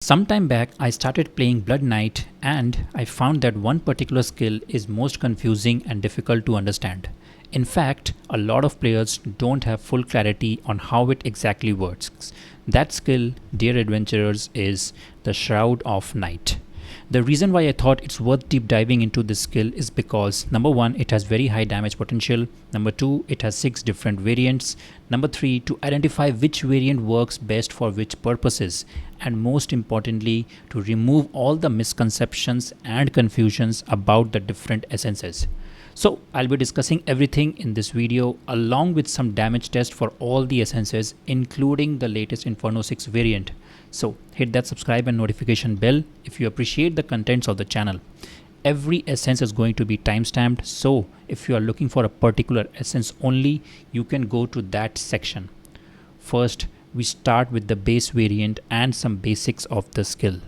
Sometime back, I started playing Blood Knight and I found that one particular skill is most confusing and difficult to understand. In fact, a lot of players don't have full clarity on how it exactly works. That skill, dear adventurers, is the Shroud of Night. The reason why I thought it's worth deep diving into this skill is because number 1, it has very high damage potential, number 2, it has 6 different variants, number 3, to identify which variant works best for which purposes, and most importantly, to remove all the misconceptions and confusions about the different essences. So I'll be discussing everything in this video along with some damage test for all the essences, including the latest Inferno 6 variant. So hit that subscribe and notification bell if you appreciate the contents of the channel. Every essence is going to be timestamped, so if you are looking for a particular essence only, you can go to that section. First, we start with the base variant and some basics of the skill.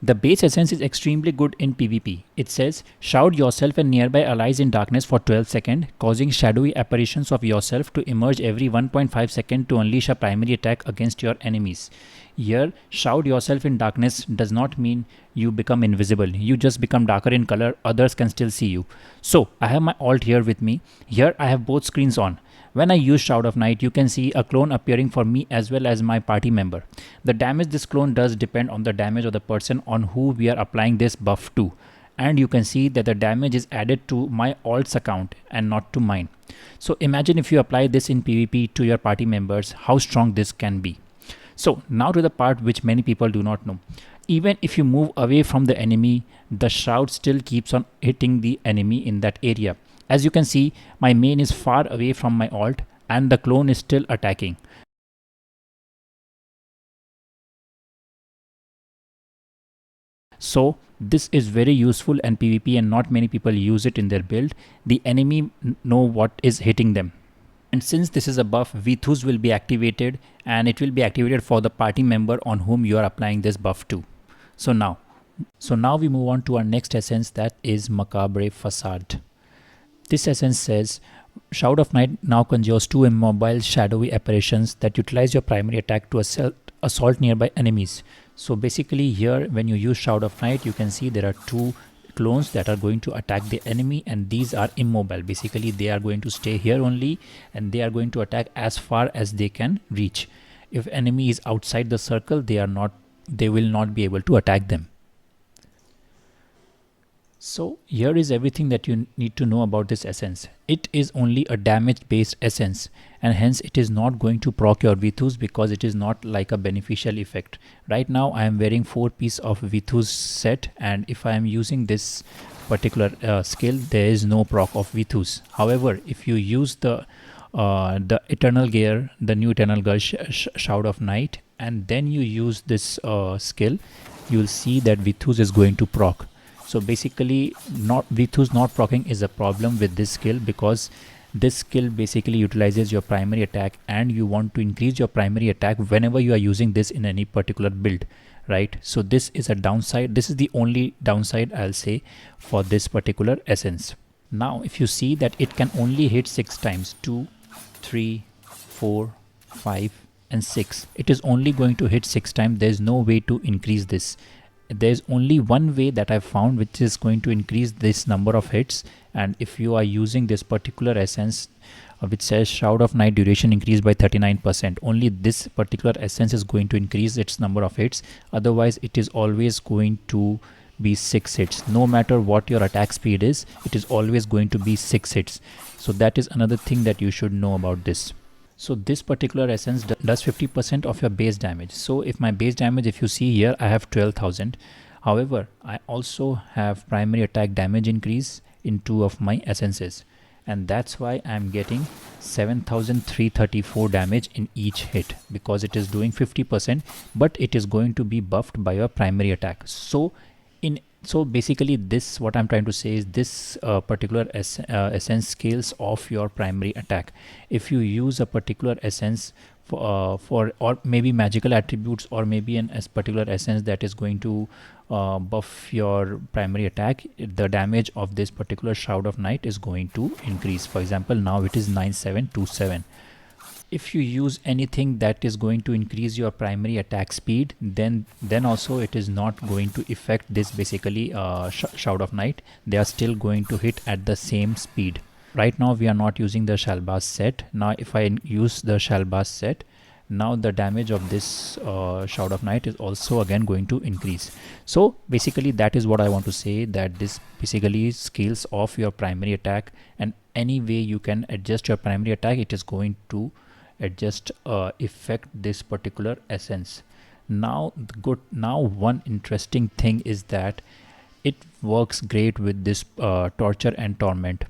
The base essence is extremely good in PvP. It says, shroud yourself and nearby allies in darkness for 12 seconds, causing shadowy apparitions of yourself to emerge every 1.5 seconds to unleash a primary attack against your enemies. Here, shroud yourself in darkness does not mean you become invisible. You just become darker in color, others can still see you. So, I have my alt here with me. Here, I have both screens on. When I use Shroud of Night, you can see a clone appearing for me as well as my party member. The damage this clone does depend on the damage of the person on who we are applying this buff to. And you can see that the damage is added to my alt's account and not to mine. So imagine if you apply this in PvP to your party members, how strong this can be. So now to the part which many people do not know. Even if you move away from the enemy, the Shroud still keeps on hitting the enemy in that area. As you can see, my main is far away from my alt and the clone is still attacking. So this is very useful in PvP and not many people use it in their build. The enemy know what is hitting them. And since this is a buff, Vithus will be activated and it will be activated for the party member on whom you are applying this buff to. So now we move on to our next essence, that is Macabre Facade. This essence says, Shroud of Night now conjures 2 immobile shadowy apparitions that utilize your primary attack to assault nearby enemies. So basically here when you use Shroud of Night, you can see there are 2 clones that are going to attack the enemy and these are immobile. Basically they are going to stay here only and they are going to attack as far as they can reach. If enemy is outside the circle, they will not be able to attack them. So here is everything that you need to know about this essence. It is only a damage based essence and hence it is not going to proc your Vithus because it is not like a beneficial effect. Right now I am wearing 4 pieces of Vithus set and if I am using this particular skill, there is no proc of Vithus. However, if you use the Eternal Gear, the new Eternal Gear Shroud of Night, and then you use this skill, you will see that Vithus is going to proc. So basically Vithus not proccing is a problem with this skill because this skill basically utilizes your primary attack and you want to increase your primary attack whenever you are using this in any particular build, right? So this is a downside. This is the only downside I'll say for this particular essence. Now if you see that it can only hit 6 times, 2, 3, 4, 5 and 6. It is only going to hit 6 times. There is no way to increase this. There's only one way that I've found which is going to increase this number of hits, and if you are using this particular essence which says Shroud of Night duration increased by 39%, only this particular essence is going to increase its number of hits. Otherwise it is always going to be 6 hits. No matter what your attack speed is, it is always going to be 6 hits. So that is another thing that you should know about this. So this particular essence does 50% of your base damage. So if my base damage, if you see here, I have 12,000. However, I also have primary attack damage increase in 2 of my essences. And that's why I'm getting 7,334 damage in each hit because it is doing 50%, but it is going to be buffed by your primary attack. So basically this, what I'm trying to say is this particular essence scales off your primary attack. If you use a particular essence for or maybe magical attributes or maybe a particular essence that is going to buff your primary attack, the damage of this particular Shroud of Night is going to increase. For example, now it is 9727. if you use anything that is going to increase your primary attack speed, then also it is not going to affect this basically Shroud of Night. They are still going to hit at the same speed. Right now we are not using the Shalbaz set. Now if I use the Shalbaz set, now the damage of this Shroud of Night is also again going to increase. So basically that is what I want to say, that this basically scales off your primary attack, and any way you can adjust your primary attack, it is going to adjust affect this particular essence. Now one interesting thing is that it works great with this torture and torment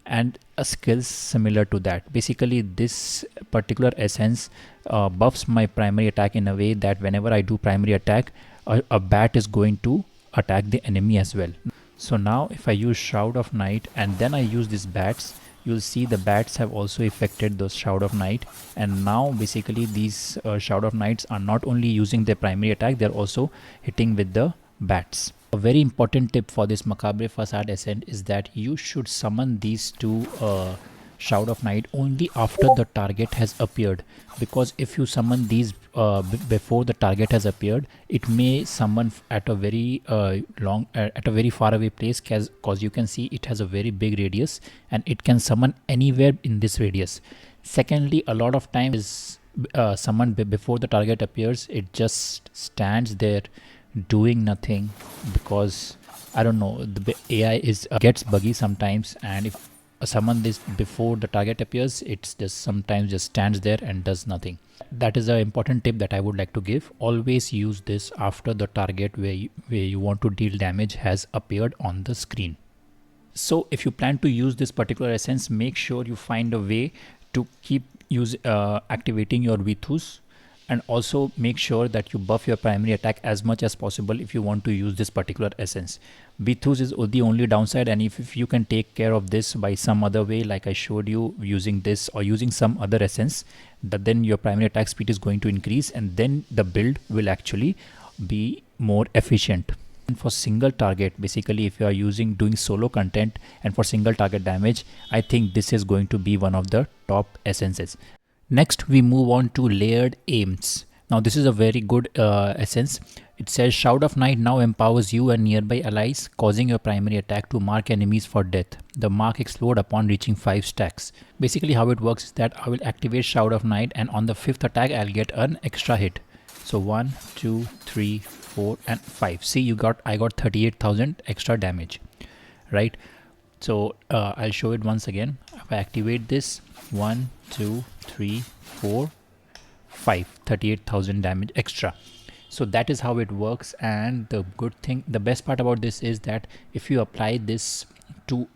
and skills similar to that. Basically this particular essence buffs my primary attack in a way that whenever I do primary attack, a bat is going to attack the enemy as well. So now if I use Shroud of Night and then I use these bats, you'll see the bats have also affected those Shroud of Night, and now basically these Shroud of Nights are not only using their primary attack, they're also hitting with the bats. A very important tip for this Macabre Facade Ascent is that you should summon these two Shroud of Night only after the target has appeared, because if you summon these before the target has appeared, it may summon at a very at a very far away place, cause you can see it has a very big radius and it can summon anywhere in this radius. Secondly, a lot of times is summoned before the target appears, it just stands there doing nothing, because I don't know, the AI is gets buggy sometimes, and if summon this before the target appears, it's just sometimes just stands there and does nothing. That is an important tip that I would like to give. Always use this after the target where you want to deal damage has appeared on the screen. So if you plan to use this particular essence, make sure you find a way to keep activating your Vithus, and also make sure that you buff your primary attack as much as possible if you want to use this particular essence. Vithus is the only downside, and if you can take care of this by some other way, like I showed you, using this or using some other essence, then your primary attack speed is going to increase, and then the build will actually be more efficient. And for single target, basically if you are doing solo content and for single target damage, I think this is going to be one of the top essences. Next we move on to layered aims. Now this is a very good essence. It says Shroud of Night now empowers you and nearby allies, causing your primary attack to mark enemies for death. The mark explodes upon reaching 5 stacks. Basically how it works is that I will activate Shroud of Night, and on the 5th attack I'll get an extra hit. So 1, 2, 3, 4 and 5. See, I got 38,000 extra damage, right? So I'll show it once again. If I activate this, 1, 2, 3, 4, 5, 38,000 damage extra. So that is how it works. And the best part about this is that if you apply this to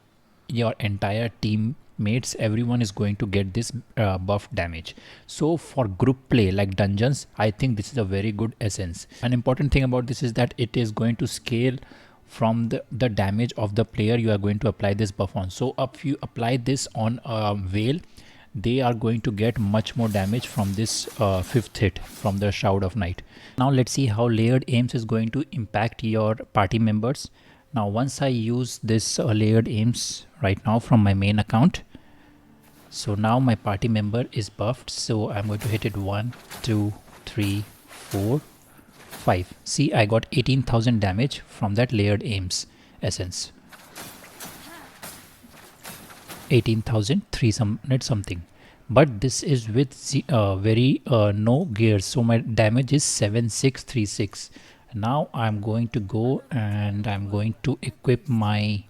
your entire teammates, everyone is going to get this buff damage. So for group play like dungeons, I think this is a very good essence. An important thing about this is that it is going to scale from the damage of the player you are going to apply this buff on. So if you apply this on a whale, they are going to get much more damage from this 5th hit from the Shroud of Night. Now let's see how layered aims is going to impact your party members. Now once I use this layered aims right now from my main account, so now my party member is buffed. So I'm going to hit it 1, 2, 3, 4, 5. See, I got 18,000 damage from that layered aims essence. 18,300 something. But this is with very no gears, so my damage is 7636. Now I'm going to go and I'm going to equip my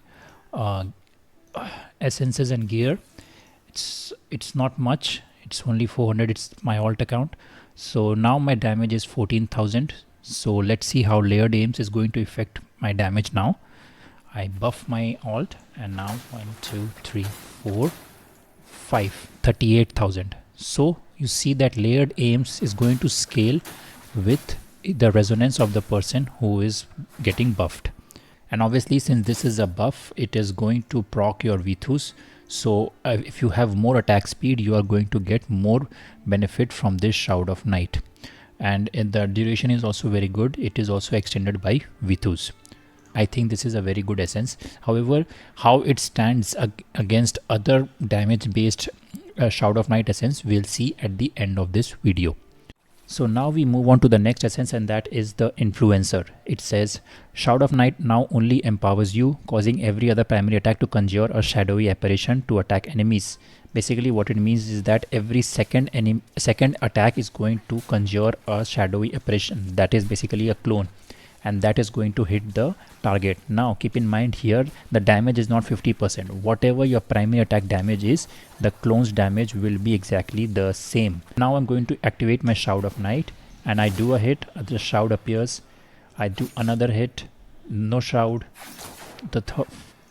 essences and gear. It's not much, it's only 400. It's my alt account. So now my damage is 14,000. So let's see how layered aims is going to affect my damage now. I buff my alt, and now 1, 2, 3, 4, 5, 38,000. So you see that layered aims is going to scale with the resonance of the person who is getting buffed. And obviously since this is a buff, it is going to proc your Vithus. So if you have more attack speed, you are going to get more benefit from this Shroud of Night. And the duration is also very good. It is also extended by Vithus. I think this is a very good essence. However, how it stands against other damage based Shroud of Night essence we'll see at the end of this video. So now we move on to the next essence, and that is the influencer. It says Shroud of Night now only empowers you, causing every other primary attack to conjure a shadowy apparition to attack enemies. Basically what it means is that every second attack is going to conjure a shadowy apparition, that is basically a clone, and that is going to hit the target. Now keep in mind here the damage is not 50%. Whatever your primary attack damage is, the clone's damage will be exactly the same. Now I'm going to activate my Shroud of Night, and I do a hit, the shroud appears. I do another hit, no shroud.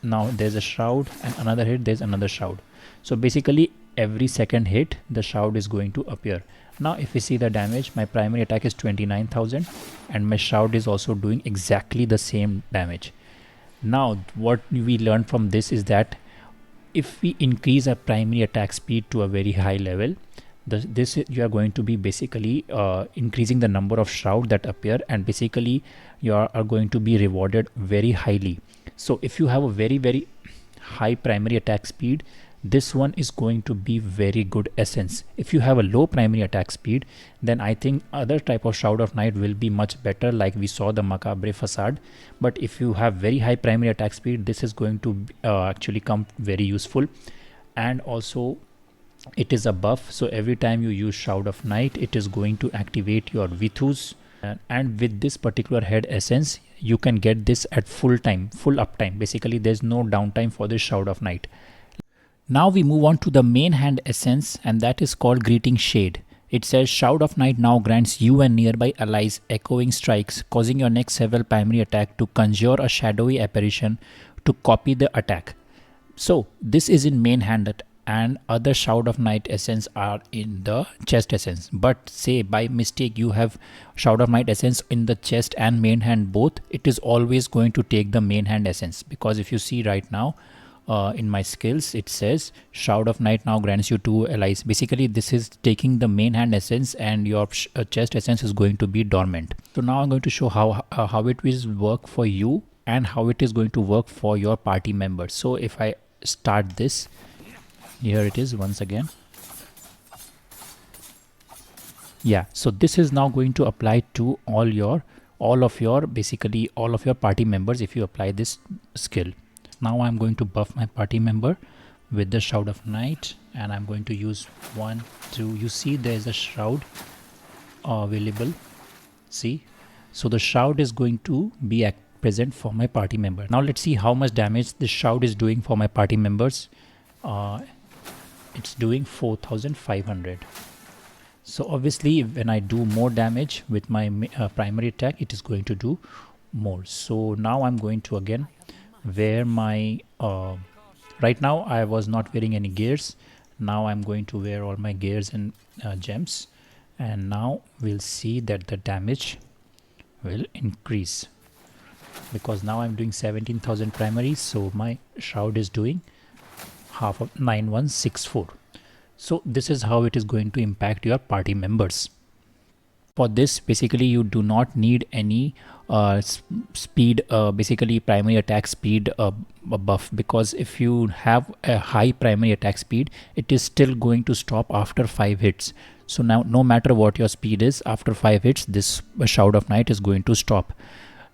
Now there's a shroud, and another hit, there's another shroud. So basically every second hit the shroud is going to appear. Now if we see the damage, my primary attack is 29,000 and my shroud is also doing exactly the same damage. Now what we learned from this is that if we increase our primary attack speed to a very high level, you are going to be basically increasing the number of shroud that appear, and basically you are going to be rewarded very highly. So if you have a very high primary attack speed, this one is going to be very good essence. If you have a low primary attack speed, then I think other type of Shroud of Night will be much better, like we saw the Macabre Facade. But if you have very high primary attack speed, this is going to actually come very useful. And also it is a buff, so every time you use Shroud of Night, it is going to activate your Vithus. And with this particular head essence, you can get this at full uptime. Basically there's no downtime for this Shroud of Night. Now we move on to the main hand essence, and that is called Greeting Shade. It says Shroud of Night now grants you and nearby allies echoing strikes, causing your next several primary attack to conjure a shadowy apparition to copy the attack. So this is in main hand, and other Shroud of Night essence are in the chest essence. But say by mistake you have Shroud of Night essence in the chest and main hand both, it is always going to take the main hand essence, because if you see right now, in my skills it says Shroud of Night now grants you 2 allies. Basically this is taking the main hand essence, and your chest essence is going to be dormant. So now I'm going to show how it will work for you and how it is going to work for your party members. So if I start this, here it is once again. Yeah, so this is now going to apply to all of your party members if you apply this skill. Now I'm going to buff my party member with the Shroud of Night, and I'm going to use 1, 2. You see there's a shroud available. See, so the shroud is going to be present for my party member. Now let's see how much damage this shroud is doing for my party members. It's doing 4,500. So obviously when I do more damage with my primary attack, it is going to do more. So now I'm going to again wear my right now I was not wearing any gears. Now I'm going to wear all my gears and gems, and now we'll see that the damage will increase, because now I'm doing 17,000 primary, so my shroud is doing half of 9164. So this is how it is going to impact your party members. For this, basically you do not need any speed, basically primary attack speed buff, because if you have a high primary attack speed, it is still going to stop after 5 hits. So now no matter what your speed is, after 5 hits this Shroud of Night is going to stop.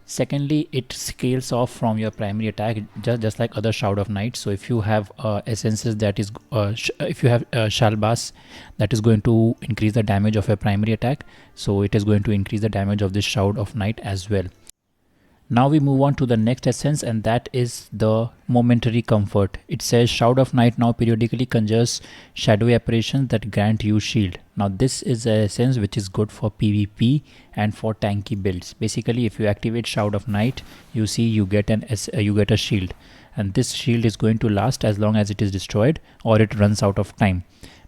Secondly, it scales off from your primary attack just like other Shroud of Night. So if you have essences, that is if you have Shalbas, that is going to increase the damage of your primary attack, so it is going to increase the damage of this Shroud of Night as well. Now we move on to the next essence, and that is the Momentary Comfort. It says Shroud of Night now periodically conjures shadowy apparitions that grant you shield. Now this is an essence which is good for PvP and for tanky builds. Basically if you activate Shroud of Night, you see you get a shield, and this shield is going to last as long as it is destroyed or it runs out of time.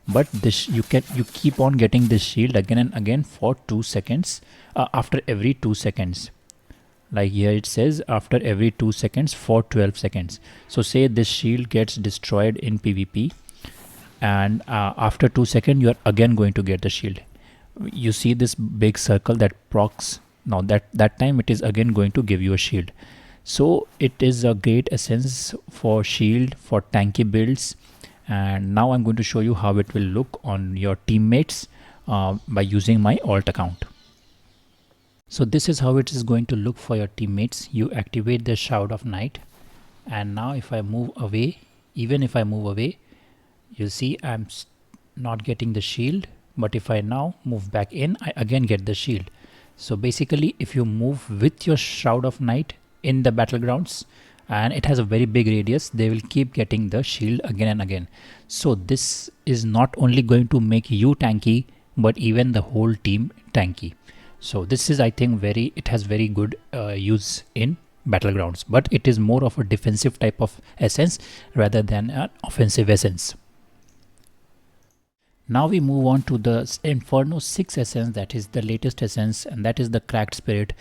But this you keep on getting this shield again and again for 2 seconds, after every 2 seconds. Like here it says after every 2 seconds for 12 seconds. So say this shield gets destroyed in PvP, and after 2 seconds you are again going to get the shield. You see this big circle that procs. Now that time it is again going to give you a shield. So it is a great essence for shield, for tanky builds, and now I'm going to show you how it will look on your teammates by using my alt account. So this is how it is going to look for your teammates. You activate the Shroud of Night, and now if I move away, even if I move away, you'll see I'm not getting the shield, but if I now move back in, I again get the shield. So basically, if you move with your Shroud of Night in the battlegrounds, and it has a very big radius, they will keep getting the shield again and again. So this is not only going to make you tanky, but even the whole team tanky. So this is, I think, it has very good use in battlegrounds, but it is more of a defensive type of essence rather than an offensive essence. Now we move on to the Inferno 6 essence, that is the latest essence, and that is the Cracked Spirit.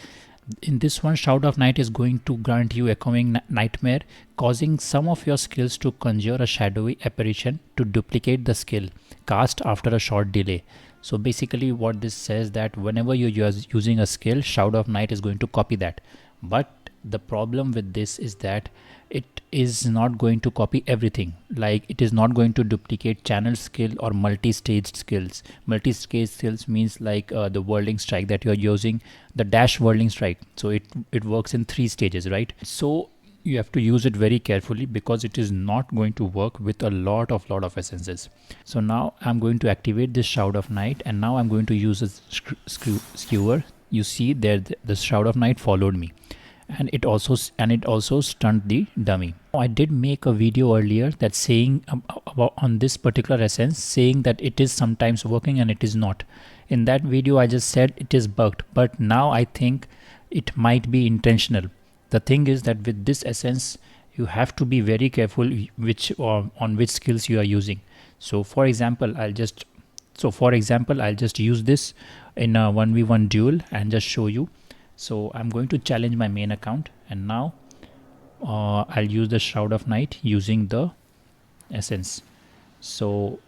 In this one, Shroud of Night is going to grant you Echoing Nightmare, causing some of your skills to conjure a shadowy apparition to duplicate the skill cast after a short delay. So basically what this says, that whenever you're using a skill, Shroud of Night is going to copy that. But the problem with this is that it is not going to copy everything. Like, it is not going to duplicate channel skill or multi-staged skills. Multi-stage skills means like the whirling strike that you're using, the dash whirling strike. So it works in 3 stages, right? So you have to use it very carefully because it is not going to work with a lot of essences. So now I'm going to activate this Shroud of Night, and now I'm going to use a skewer. You see there the Shroud of Night followed me, and it also stunned the dummy. I did make a video earlier that saying about on this particular essence, saying that it is sometimes working and it is not. In that video I just said it is bugged, but now I think it might be intentional. The thing is that with this essence you have to be very careful on which skills you are using. So for example I'll just use this in a 1v1 duel and just show you. So I'm going to challenge my main account, and now I'll use the Shroud of Night using the essence. So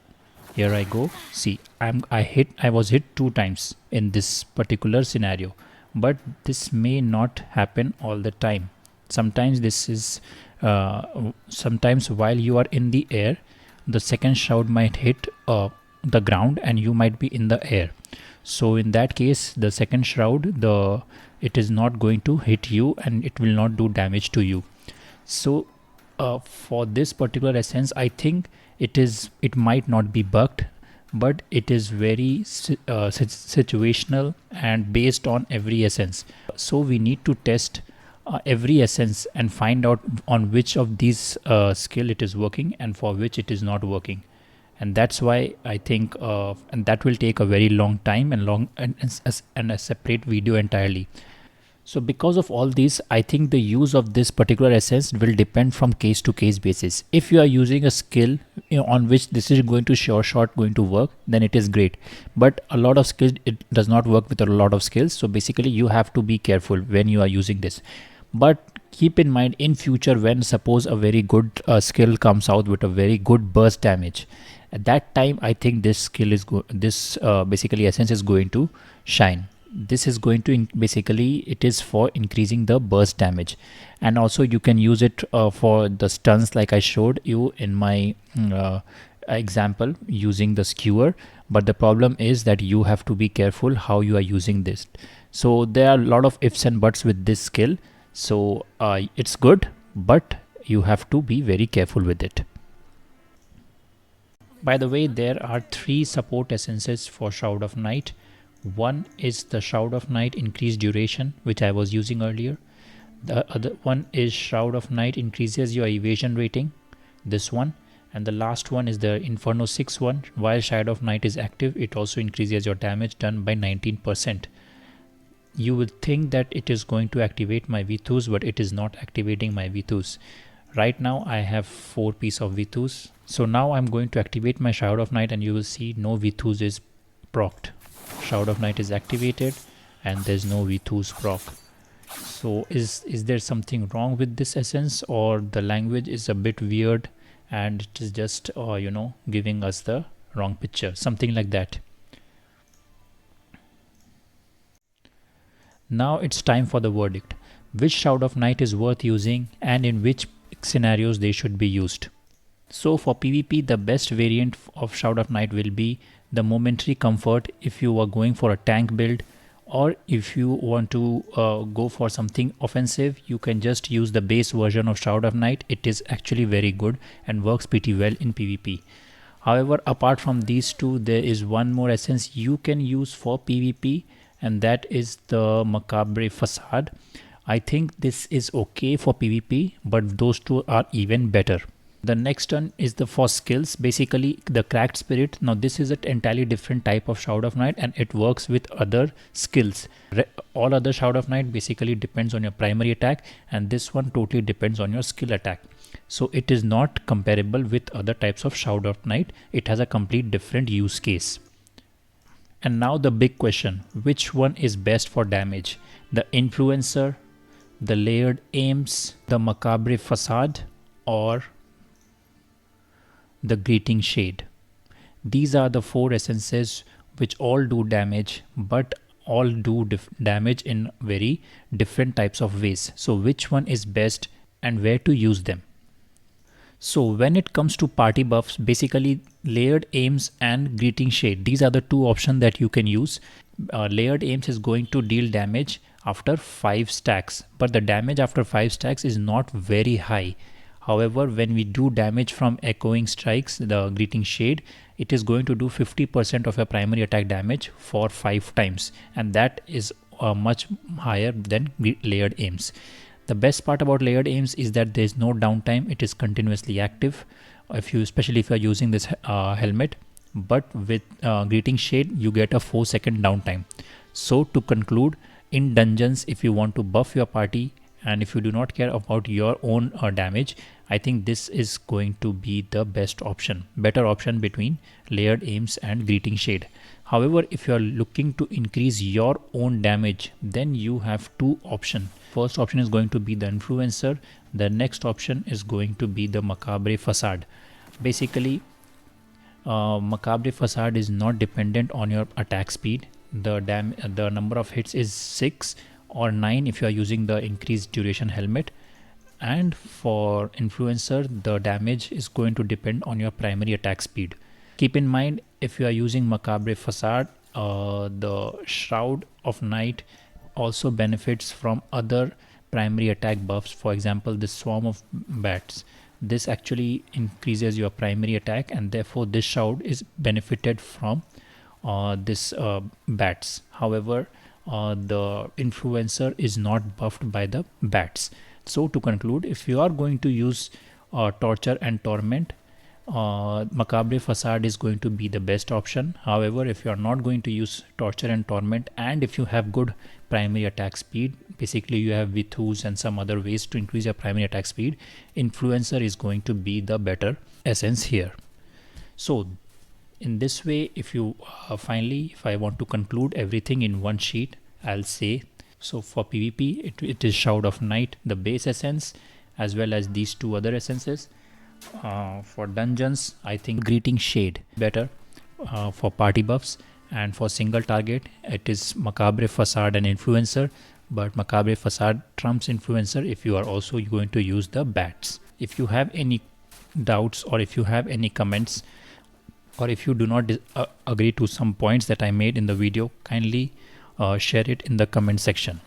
here I go. See, I was hit 2 times in this particular scenario, but this may not happen all the time. Sometimes this is sometimes while you are in the air, the second shroud might hit the ground and you might be in the air. So in that case, the second shroud, it is not going to hit you and it will not do damage to you. So for this particular essence, I think it might not be bugged, but it is very situational and based on every essence. So we need to test every essence and find out on which of these skill it is working and for which it is not working. And that's why I think and that will take a very long time and a separate video entirely. So because of all these, I think the use of this particular essence will depend from case to case basis. If you are using a skill on which this is going to sure shot going to work, then it is great. But a lot of skills, it does not work with a lot of skills. So basically you have to be careful when you are using this. But keep in mind, in future, when suppose a very good skill comes out with a very good burst damage, at that time I think this skill is basically essence is going to shine. This is going to basically it is for increasing the burst damage, and also you can use it for the stuns like I showed you in my example using the skewer. But the problem is that you have to be careful how you are using this. So there are a lot of ifs and buts with this skill. So it's good, but you have to be very careful with it. By the way, there are 3 support essences for Shroud of Night. One is the Shroud of Night increased duration, which I was using earlier. The other one is Shroud of Night increases your evasion rating, this one. And the last one is the Inferno 6 one. While Shroud of Night is active, it also increases your damage done by 19%. You would think that it is going to activate my V2s, but it is not activating my V2s. Right now I have 4 pieces of V2s. So now I'm going to activate my Shroud of Night and you will see no V2s is procced. Shroud of Night is activated and there's no V2s proc. So is there something wrong with this essence, or the language is a bit weird and it is just giving us the wrong picture, something like that. Now it's time for the verdict. Which Shroud of Night is worth using and in which scenarios they should be used. So for PvP, the best variant of Shroud of Night will be the Momentary Comfort if you are going for a tank build, or if you want to go for something offensive, you can just use the base version of Shroud of Night. It is actually very good and works pretty well in PvP. However, apart from these two, there is one more essence you can use for PvP, and that is the Macabre Facade. I think this is okay for PvP, but those two are even better. The next one is the for skills, basically the Cracked Spirit. Now this is an entirely different type of Shroud of Night, and it works with other skills. All other Shroud of Night basically depends on your primary attack, and this one totally depends on your skill attack. So it is not comparable with other types of Shroud of Night. It has a complete different use case. And now the big question, which one is best for damage? The Influencer, the Layered Aims, the Macabre Facade, or the Greeting Shade? These are the four essences which all do damage, but all do damage in very different types of ways. So which one is best and where to use them? So when it comes to party buffs, basically Layered Aims and Greeting Shade, these are the two options that you can use. Layered Aims is going to deal damage after 5 stacks, but the damage after 5 stacks is not very high. However, when we do damage from Echoing Strikes, the Greeting Shade, it is going to do 50% of your primary attack damage for 5 times, and that is much higher than Layered Aims. The best part about Layered Aims is that there is no downtime. It is continuously active, especially if you are using this helmet. But with Greeting Shade, you get a 4-second downtime. So to conclude, in dungeons, if you want to buff your party, and if you do not care about your own damage, I think this is going to be the best option, better option between Layered Aims and Greeting Shade. However, if you are looking to increase your own damage, then you have two options. First option is going to be the Influencer. The next option is going to be the Macabre Facade. Basically, Macabre Facade is not dependent on your attack speed. The number of hits is 6 or 9 if you are using the increased duration helmet. And for Influencer, the damage is going to depend on your primary attack speed. Keep in mind, if you are using Macabre Facade, the Shroud of Night also benefits from other primary attack buffs. For example, the Swarm of Bats. This actually increases your primary attack, and therefore this Shroud is benefited from this bats. However, the Influencer is not buffed by the bats. So to conclude, if you are going to use Torture and Torment, Macabre Facade is going to be the best option. However, if you are not going to use Torture and Torment, and if you have good primary attack speed, basically you have Vithus and some other ways to increase your primary attack speed, Influencer is going to be the better essence here. So in this way, if you if I want to conclude everything in one sheet, I'll say, so for PvP, it is Shroud of Night, the base essence, as well as these two other essences. For dungeons, I think Greeting Shade better for party buffs, and for single target, it is Macabre Facade and Influencer, but Macabre Facade trumps Influencer if you are also going to use the bats. If you have any doubts, or if you have any comments, or if you do not agree to some points that I made in the video, kindly share it in the comment section.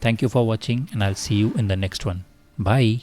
Thank you for watching, and I'll see you in the next one. Bye.